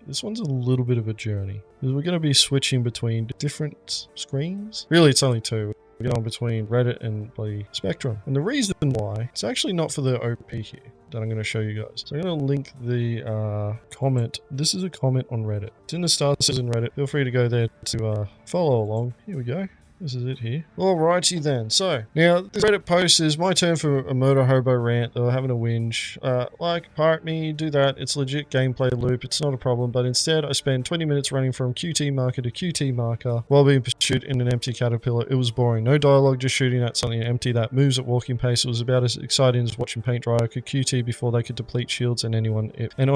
This one's a little bit of a journey. We're going to be switching between different screens. Really, it's only two. We're going between Reddit and bloody Spectrum. And the reason why, it's actually not for the OP here that I'm going to show you guys. So I'm going to link the comment. This is a comment on Reddit. It's in the Star Citizen Reddit. Feel free to go there to follow along. Here we go. This is it here. Alrighty then. So, now, this Reddit post is my turn for a murder hobo rant. They were having a whinge. Like, pirate me, do that. It's legit gameplay loop. It's not a problem. But instead, I spend 20 minutes running from QT marker to QT marker while being pursued in an empty caterpillar. It was boring. No dialogue, just shooting at something empty that moves at walking pace. It was about as exciting as watching paint dry. I could QT before they could deplete shields and on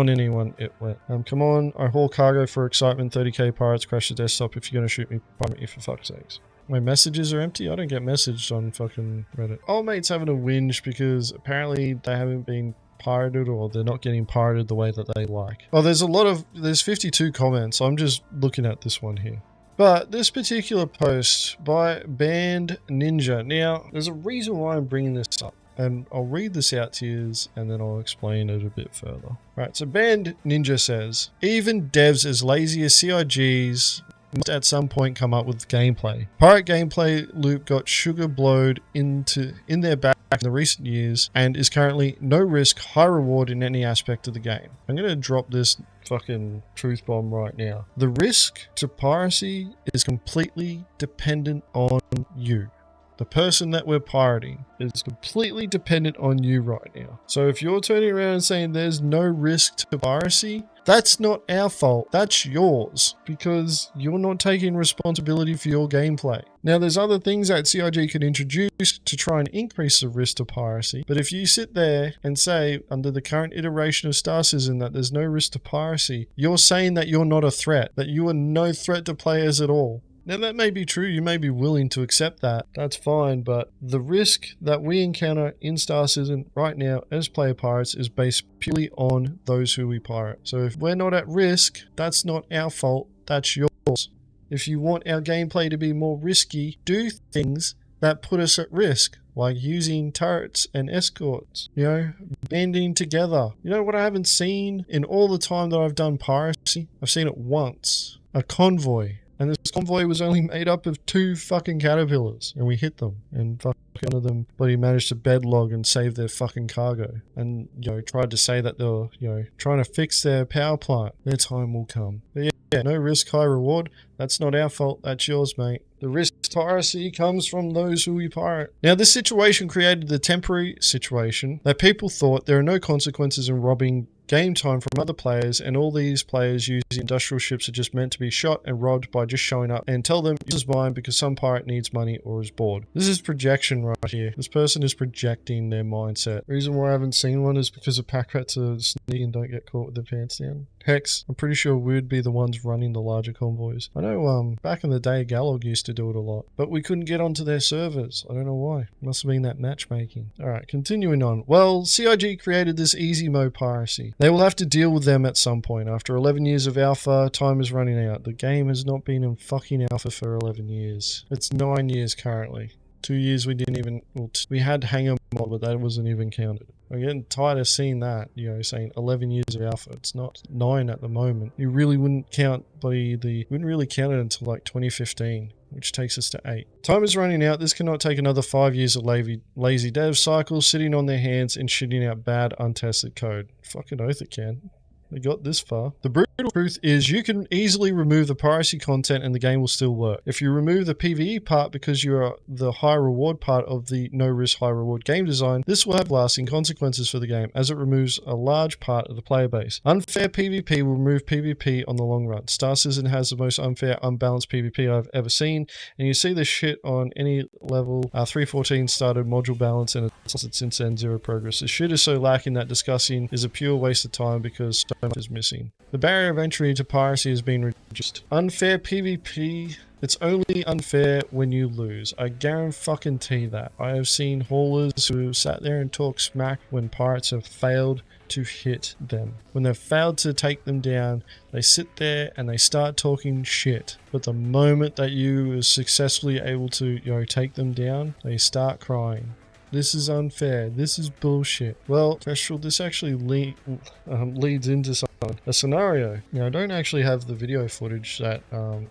anyone it went. Come on. I haul cargo for excitement. 30k pirates crash the desktop. If you're going to shoot me, pirate me for fuck's sakes. My messages are empty? I don't get messaged on fucking Reddit. Old mate's having a whinge because apparently they haven't been pirated, or they're not getting pirated the way that they like. Oh, there's 52 comments. I'm just looking at this one here. But this particular post by Band Ninja. Now, there's a reason why I'm bringing this up. And I'll read this out to you and then I'll explain it a bit further. Right, so Band Ninja says, even devs as lazy as CIGs must at some point come up with gameplay. Pirate gameplay loop got sugar blowed in their back in the recent years and is currently no risk, high reward in any aspect of the game. I'm going to drop this fucking truth bomb right now. The risk to piracy is completely dependent on you. The person that we're pirating is completely dependent on you right now. So if you're turning around and saying there's no risk to piracy, that's not our fault. That's yours, because you're not taking responsibility for your gameplay. Now, there's other things that CIG could introduce to try and increase the risk to piracy. But if you sit there and say, under the current iteration of Star Citizen, that there's no risk to piracy, you're saying that you're not a threat, that you are no threat to players at all. Now, that may be true, you may be willing to accept that, that's fine, but the risk that we encounter in Star Citizen right now as player pirates is based purely on those who we pirate. So if we're not at risk, that's not our fault, that's yours. If you want our gameplay to be more risky, do things that put us at risk, like using turrets and escorts, you know, banding together. You know what I haven't seen in all the time that I've done piracy? I've seen it once. A convoy. And this convoy was only made up of 2 fucking caterpillars, and we hit them, and fucking one of them bloody managed to bedlog and save their fucking cargo, and, you know, tried to say that they were, you know, trying to fix their power plant. Their time will come. But yeah, no risk, high reward. That's not our fault, that's yours, mate. The risk to piracy comes from those who we pirate. Now, this situation created the temporary situation that people thought there are no consequences in robbing game time from other players, and all these players using industrial ships are just meant to be shot and robbed by just showing up and tell them this is mine because some pirate needs money or is bored. This is projection right here. This person is projecting their mindset. The reason why I haven't seen one is because the pack rats are sneaky and don't get caught with their pants down. Hex, I'm pretty sure we'd be the ones running the larger convoys. I know back in the day Galog used to do it a lot, but we couldn't get onto their servers. I don't know why. Must have been that matchmaking. Alright, continuing on. Well, CIG created this easy mode piracy. They will have to deal with them at some point. After 11 years of alpha, time is running out. The game has not been in fucking alpha for 11 years. It's 9 years currently. 2 years we didn't even, well, we had Hangar mod, but that wasn't even counted. I'm getting tired of seeing that, you know, saying 11 years of alpha. It's not 9 at the moment. You really wouldn't count wouldn't really count it until like 2015, which takes us to 8. Time is running out. This cannot take another 5 years of lazy dev cycles, sitting on their hands and shitting out bad, untested code. Fucking oath it can. We got this far. The brutal truth is you can easily remove the piracy content and the game will still work. If you remove the PvE part because you are the high reward part of the no risk high reward game design, this will have lasting consequences for the game as it removes a large part of the player base. Unfair PvP will remove PvP on the long run. Star Citizen has the most unfair, unbalanced PvP I've ever seen, and you see this shit on any level. 3.14 started module balance and it's lasted since then, zero progress. The shit is so lacking that discussing is a pure waste of time because so much is missing. The barrier of entry to piracy has been reduced. Unfair PvP, it's only unfair when you lose. I guarantee that. I have seen haulers who sat there and talk smack when pirates have failed to hit them. When they've failed to take them down, they sit there and they start talking shit. But the moment that you are successfully able to, you know, take them down, they start crying. This is unfair. This is bullshit. Well, Kestrel, this actually leads into something a scenario. Now, I don't actually have the video footage that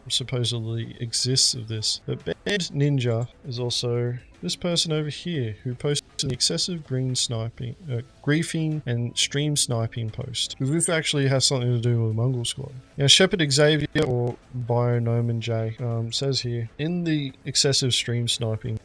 supposedly exists of this, but Band Ninja is also this person over here who posted an excessive griefing and stream sniping post. This actually has something to do with Mongrel Squad. Now, Shepherd Xavier or Bionoman J says here, in the excessive griefing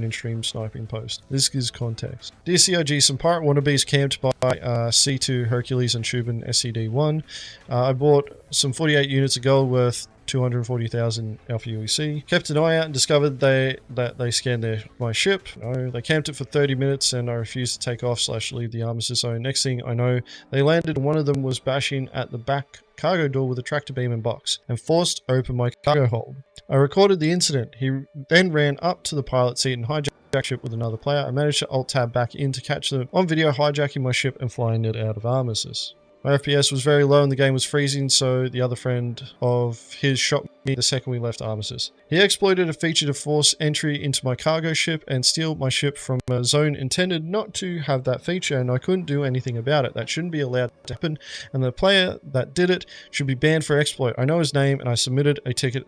and stream sniping post, this gives context. Dear COG, some pirate wannabes camped by C2, Hercules and Shubin SCD-1. I bought some 48 units of gold worth 240,000 Alpha UEC. Kept an eye out and discovered that they scanned my ship. No, they camped it for 30 minutes and I refused to take off / leave the armistice zone. Next thing I know, they landed and one of them was bashing at the back cargo door with a tractor beam and box and forced open my cargo hold. I recorded the incident. He then ran up to the pilot seat and hijacked ship with another player. I managed to alt tab back in to catch them on video hijacking my ship and flying it out of armistice. My FPS was very low and the game was freezing, so the other friend of his shot me the second we left armistice. He exploited a feature to force entry into my cargo ship and steal my ship from a zone intended not to have that feature, and I couldn't do anything about it. That shouldn't be allowed to happen, and the player that did it should be banned for exploit. I know his name and I submitted a ticket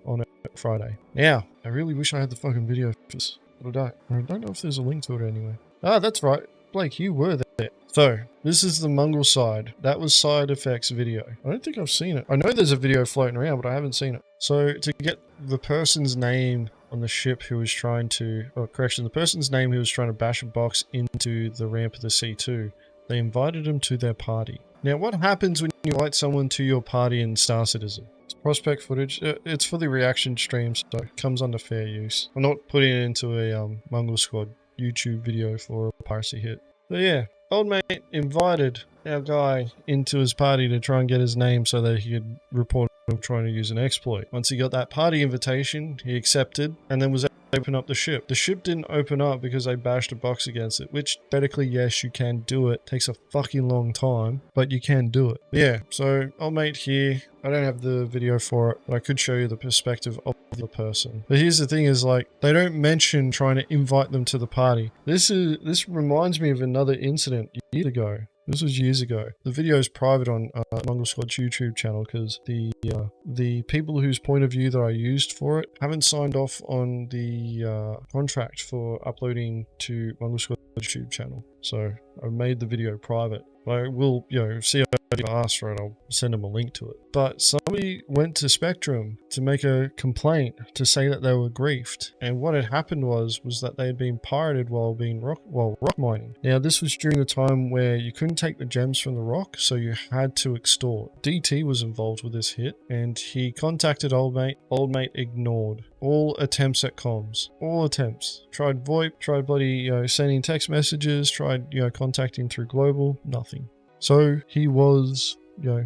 on it Friday. Now, I really wish I had the fucking video for this, but I don't know if there's a link to it anyway. Ah, that's right. Blake, you were there. So, this is the Mongrel side. That was Side Effects video. I don't think I've seen it. I know there's a video floating around, but I haven't seen it. So, to get the person's name on the ship who was trying to, the person's name who was trying to bash a box into the ramp of the C2, they invited him to their party. Now, what happens when you invite someone to your party in Star Citizen? It's prospect footage. It's for the reaction streams, so it comes under fair use. I'm not putting it into a Mongrel Squad YouTube video for a piracy hit. So yeah, old mate invited our guy into his party to try and get his name so that he could report him trying to use an exploit. Once he got that party invitation, he accepted and then was able to open up the ship. The ship didn't open up because I bashed a box against it, which theoretically, yes, you can do it. Takes a fucking long time, but you can do it. Yeah, so old mate here, I don't have the video for it, but I could show you the perspective of the person. But here's the thing is, like, they don't mention trying to invite them to the party. This reminds me of another incident years ago. This was years ago. The video is private on Mongrel Squad's YouTube channel because the people whose point of view that I used for it haven't signed off on the contract for uploading to Mongrel Squad's YouTube channel. So I made the video private. I will, see if I ask for it, I'll send them a link to it. But somebody went to Spectrum to make a complaint to say that they were griefed. And what had happened was that they had been pirated while rock mining. Now, this was during the time where you couldn't take the gems from the rock, so you had to extort. DT was involved with this hit, and he contacted old mate. Old mate ignored all attempts at comms. All attempts. Tried VoIP, tried bloody, sending text messages, tried, contacting through global, nothing. So he was,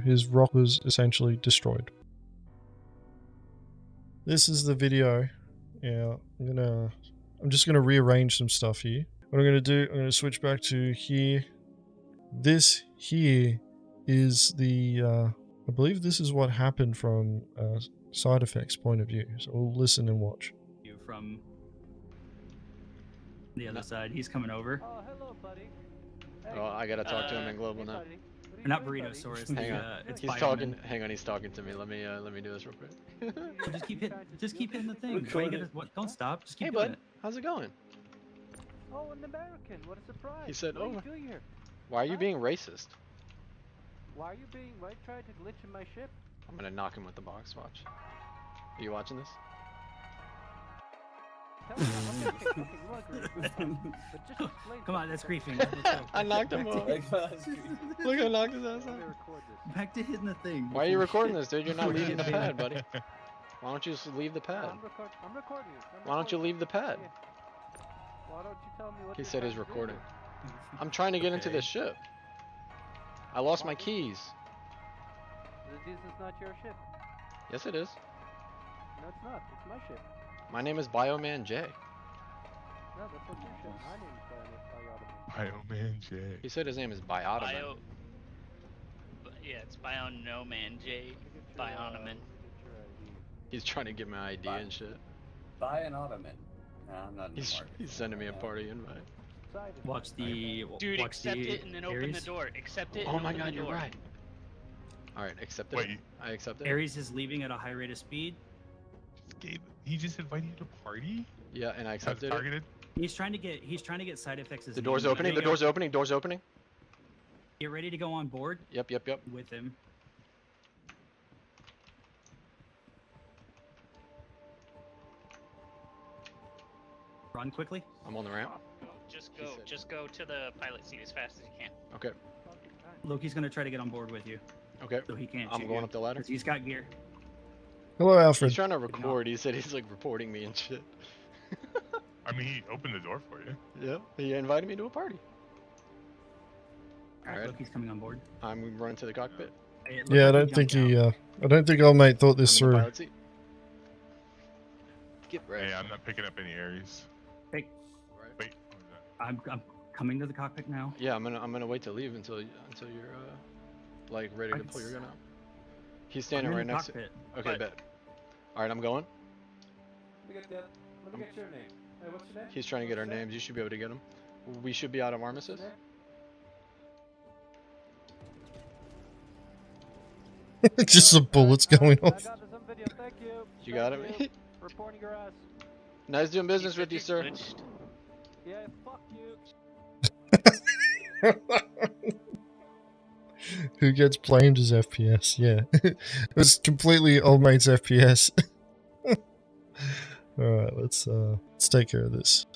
his rock was essentially destroyed. This is the video. Yeah, I'm just gonna rearrange some stuff here. What I'm gonna do, I'm gonna switch back to here. This here is the, I believe this is what happened from Side Effects point of view. So we'll listen and watch. You from the other side. He's coming over. Oh, hello, buddy. Hey. Oh, I gotta talk to him in global now. Or not Burritosaurus. Hang on. It's He's Bioman. talking. Hang on, he's talking to me. Let me do this real quick. Just keep hitting the thing. Don't stop. Just keep Hey, doing bud. it. How's it going? Oh, an American. What a surprise. He said, what "Oh, are you doing here? why are you being racist?" Why are you trying to glitch in my ship? I'm gonna knock him with the box. Watch. Are you watching this? Tell me, okay, you want grief, but just explain. Come on, that's griefing. I knocked him off. Look, I knocked his ass I'm gonna out. record this. Back to hitting the thing. Why are you recording this, dude? You're not leaving the pad, buddy. Why don't you just leave the pad? I'm recording it. Why don't you leave the pad? Yeah. Why don't you tell me what He you're said he's trying to do? recording. I'm trying to get into this ship. I lost my keys. This is not your ship. Yes, it is. No, it's not. It's my ship. My name is Bioman J. No, that's not your ship. My name is Bioman J. He said his name is Biotoman. Yeah, it's Bionoman J. Bionoman. He's trying to get my ID and shit. Buy an ottoman. No, I'm not in the He's market. sending me a party invite. Watch the. Dude, watch accept the it and then open the Ares. door. Accept it. Oh and my open god, the you're door. right. Alright, accept it. Wait. I accept it. Ares is leaving at a high rate of speed. He just invited you to party? Yeah, and I That's accepted it. targeted? He's trying to get side effects. The door's opening, the door's opening, door's opening. Get ready to go on board Yep. with him. Run quickly. I'm on the ramp. Just He go. said- Just go to the pilot seat as fast as you can. Okay, Loki's gonna try to get on board with you, okay. so he can't. I'm shoot going you, up the ladder. 'cause he's got gear. Hello, He's Alfred. trying to record. He said he's like reporting me and shit. I mean, he opened the door for you. Yep, he invited me to a party. Alright. Loki's coming on board. I'm running to the cockpit. Hey, it Yeah, I looked don't like think jumped he. I don't think old mate thought this I'm in the through. pilot seat. Get ready. Hey, I'm not picking up any Aries. Hey, Wait, what was that? I'm coming to the cockpit now. Yeah, I'm gonna wait to leave until you're like ready to pull your gun out. He's standing I'm right in the next to. cockpit. Okay, But- bet. All right, I'm going. Let me get your name. Hey, what's your name? He's trying to get our names. You should be able to get them. We should be out of armistice. Just some bullets going I off. got this on video. Thank you. You got Thank it. Reporting your ass. Nice doing He business said with you, you sir. glitched. Yeah, fuck you. Who gets blamed as FPS? Yeah, it was completely old mate's FPS. All right, let's take care of this.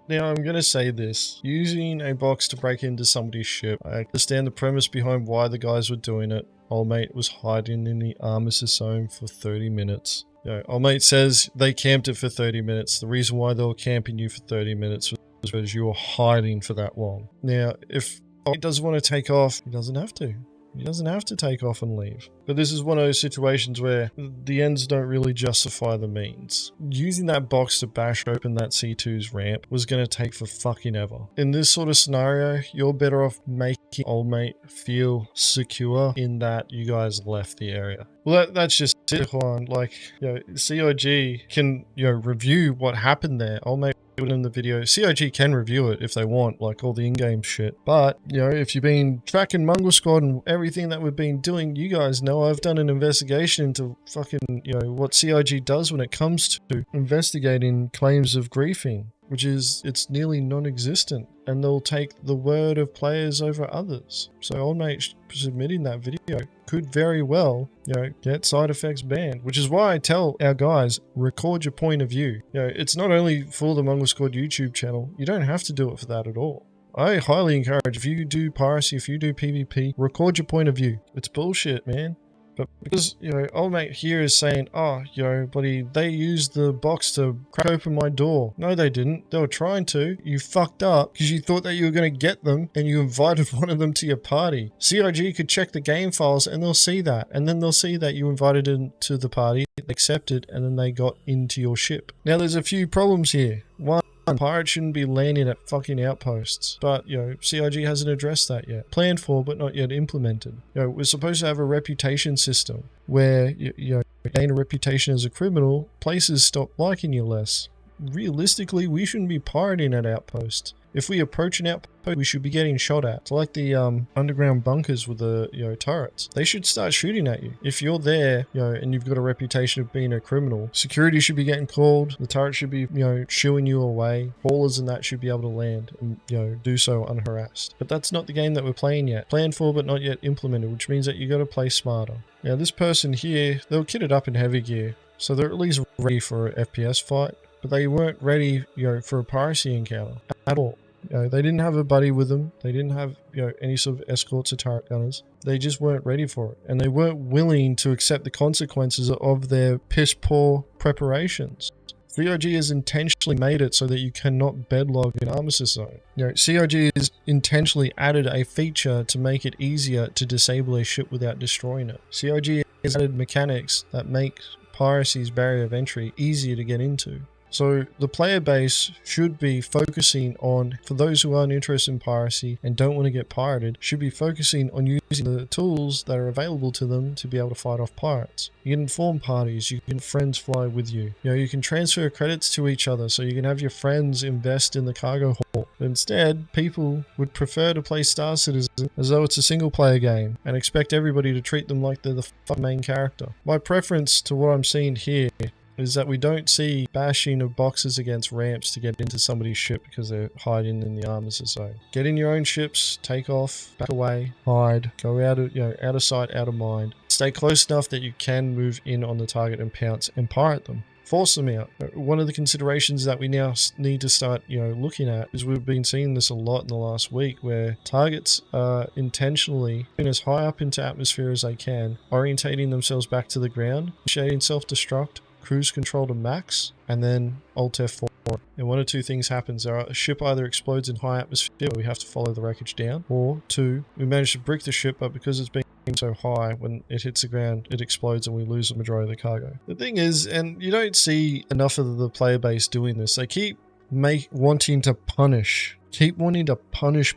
Now I'm gonna say this: using a box to break into somebody's ship. I understand the premise behind why the guys were doing it. Old mate was hiding in the armistice zone for 30 minutes. Old mate says they camped it for 30 minutes. The reason why they were camping you for 30 minutes was because you were hiding for that long. Now, if he doesn't want to take off, he doesn't have to. He doesn't have to take off and leave. But this is one of those situations where the ends don't really justify the means. Using that box to bash open that C2's ramp was going to take for fucking ever. In this sort of scenario, you're better off making old mate feel secure in that you guys left the area. Well, that's just it, Juan. Like, CIG can, review what happened there. Old mate put in the video. CIG can review it if they want, like all the in-game shit. But, if you've been tracking Mongrel Squad and everything that we've been doing, you guys know I've done an investigation into fucking, what CIG does when it comes to investigating claims of griefing, which is, it's nearly non-existent. And they'll take the word of players over others. So old mate submitting that video could very well, get side effects banned. Which is why I tell our guys, record your point of view. It's not only for the Mongrel Squad YouTube channel. You don't have to do it for that at all. I highly encourage, if you do piracy, if you do PvP, record your point of view. It's bullshit, man. But because, old mate here is saying, oh, buddy, they used the box to crack open my door. No, they didn't. They were trying to. You fucked up because you thought that you were going to get them and you invited one of them to your party. CIG could check the game files and they'll see that. And then they'll see that you invited them to the party, they accepted, and then they got into your ship. Now, there's a few problems here. One, pirates shouldn't be landing at fucking outposts. But, CIG hasn't addressed that yet. Planned for, but not yet implemented. We're supposed to have a reputation system where, you gain a reputation as a criminal, places stop liking you less. Realistically, we shouldn't be pirating at outposts. If we approach an outpost, we should be getting shot at. It's like the underground bunkers with the turrets. They should start shooting at you. If you're there, and you've got a reputation of being a criminal, security should be getting called. The turret should be, shooing you away. Ballers and that should be able to land and, do so unharassed. But that's not the game that we're playing yet. Planned for, but not yet implemented, which means that you got to play smarter. Now, this person here, they were kitted up in heavy gear, so they're at least ready for an FPS fight. But they weren't ready, for a piracy encounter at all. They didn't have a buddy with them. They didn't have, any sort of escorts or turret gunners. They just weren't ready for it. And they weren't willing to accept the consequences of their piss-poor preparations. CIG has intentionally made it so that you cannot bedlog an armistice zone. CIG has intentionally added a feature to make it easier to disable a ship without destroying it. CIG has added mechanics that make piracy's barrier of entry easier to get into. So the player base should be focusing on, for those who aren't interested in piracy and don't want to get pirated, should be focusing on using the tools that are available to them to be able to fight off pirates. You can form parties, you can friends fly with you. You know, you can transfer credits to each other so you can have your friends invest in the cargo haul. But instead, people would prefer to play Star Citizen as though it's a single player game and expect everybody to treat them like they're the main character. My preference to what I'm seeing here is that we don't see bashing of boxes against ramps to get into somebody's ship because they're hiding in the armistice zone. Get in your own ships, take off, back away, hide, go out of sight, out of mind. Stay close enough that you can move in on the target and pounce and pirate them. Force them out. One of the considerations that we now need to start, looking at is we've been seeing this a lot in the last week where targets are intentionally going as high up into atmosphere as they can, orientating themselves back to the ground, initiating self-destruct, cruise control to max, and then Alt F4. And one of two things happens. A ship either explodes in high atmosphere, we have to follow the wreckage down, or two, we manage to brick the ship, but because it's being so high, when it hits the ground, it explodes and we lose the majority of the cargo. The thing is, and you don't see enough of the player base doing this, they keep wanting to punish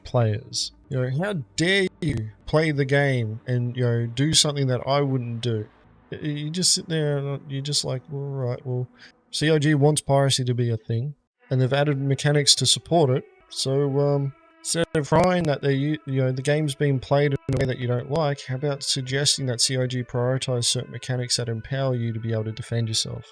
players. How dare you play the game and, do something that I wouldn't do? You just sit there and you're just like, all right, well, CIG wants piracy to be a thing, and they've added mechanics to support it. So instead of crying that the game's being played in a way that you don't like, how about suggesting that CIG prioritize certain mechanics that empower you to be able to defend yourself?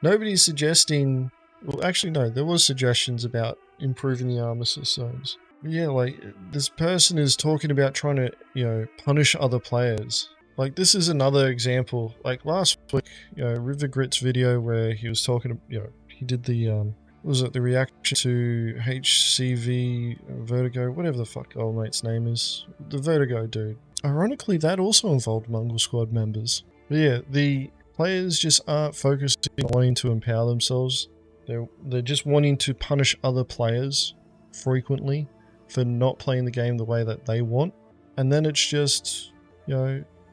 Nobody's suggesting. Well, actually, no. There was suggestions about improving the armistice zones. Yeah, like this person is talking about trying to punish other players. Like, this is another example. Like last week, River Grit's video where he was talking, he did the, the reaction to HCV Vertigo, whatever the fuck old mate's name is. The Vertigo dude. Ironically, that also involved Mongrel Squad members. But yeah, the players just aren't focused on wanting to empower themselves. They're just wanting to punish other players frequently for not playing the game the way that they want. And then it's just,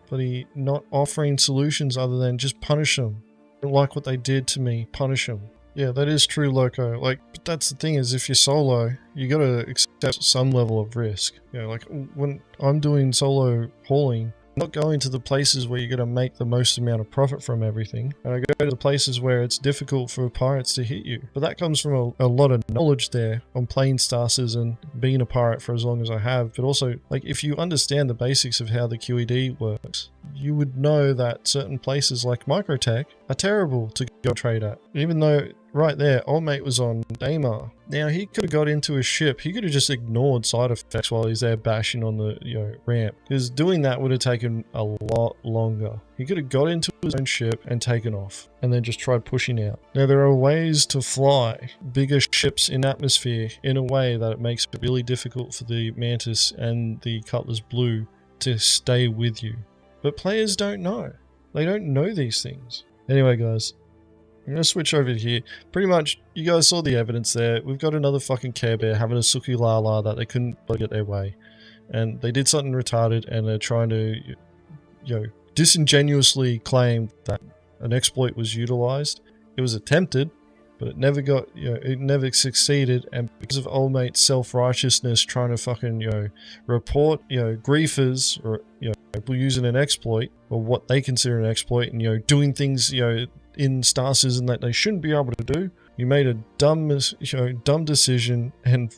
bloody not offering solutions other than just punish them. I don't like what they did to me, punish them. Yeah, that is true, Loco. Like, but that's the thing is, if you're solo, you gotta accept some level of risk. Like when I'm doing solo hauling, I'm not going to the places where you're gonna make the most amount of profit from everything. And I go to the places where it's difficult for pirates to hit you. But that comes from a lot of knowledge there on playing Star Citizen, being a pirate for as long as I have. But also, like, if you understand the basics of how the QED works, you would know that certain places like Microtech are terrible to go trade at. Even though right there, old mate was on Daymar. Now, he could have got into his ship. He could have just ignored side effects while he's there bashing on the ramp. Because doing that would have taken a lot longer. He could have got into his own ship and taken off. And then just tried pushing out. Now, there are ways to fly bigger ships in atmosphere in a way that it makes it really difficult for the Mantis and the Cutlass Blue to stay with you. But players don't know. They don't know these things. Anyway, guys. I'm going to switch over here. Pretty much, you guys saw the evidence there. We've got another fucking Care Bear having a Suki Lala that they couldn't get their way. And they did something retarded and they're trying to, disingenuously claim that an exploit was utilized. It was attempted, but it never got, it never succeeded. And because of old mate's self-righteousness trying to fucking, report, griefers or, people using an exploit or what they consider an exploit and, doing things, in Star Citizen that they shouldn't be able to do. You made a dumb decision and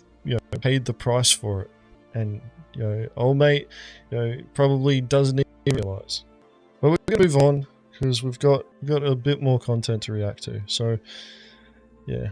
paid the price for it. And old mate probably doesn't even realize. But we're gonna move on because we've got a bit more content to react to. So yeah.